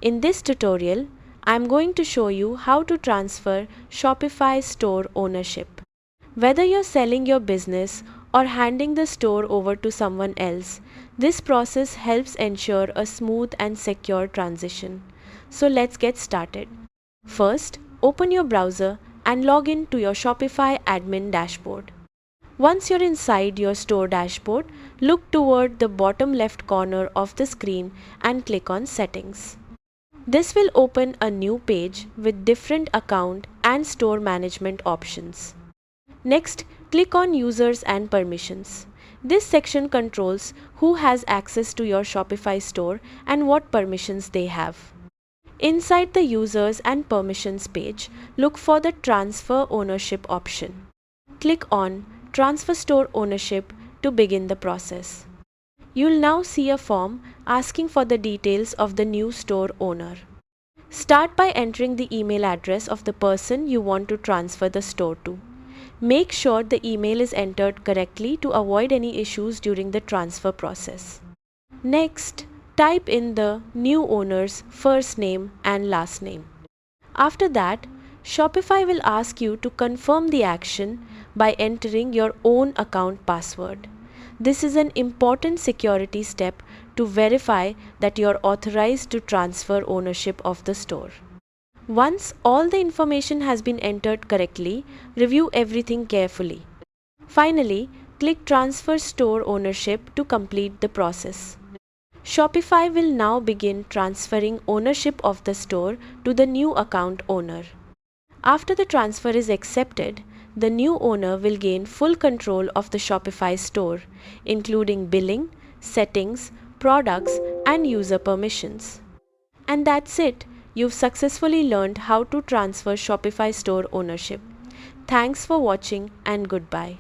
In this tutorial, I am going to show you how to transfer Shopify store ownership. Whether you're selling your business or handing the store over to someone else, this process helps ensure a smooth and secure transition. So let's get started. First, open your browser and log in to your Shopify admin dashboard. Once you're inside your store dashboard, look toward the bottom left corner of the screen and click on Settings. This will open a new page with different account and store management options. Next, click on Users and Permissions. This section controls who has access to your Shopify store and what permissions they have. Inside the Users and Permissions page, look for the Transfer Ownership option. Click on Transfer Store Ownership to begin the process. You'll now see a form asking for the details of the new store owner. Start by entering the email address of the person you want to transfer the store to. Make sure the email is entered correctly to avoid any issues during the transfer process. Next, type in the new owner's first name and last name. After that, Shopify will ask you to confirm the action by entering your own account password. This is an important security step to verify that you're authorized to transfer ownership of the store. Once all the information has been entered correctly, review everything carefully. Finally, click Transfer Store Ownership to complete the process. Shopify will now begin transferring ownership of the store to the new account owner. After the transfer is accepted, the new owner will gain full control of the Shopify store, including billing, settings, products, and user permissions. And that's it. You've successfully learned how to transfer Shopify store ownership. Thanks for watching and goodbye.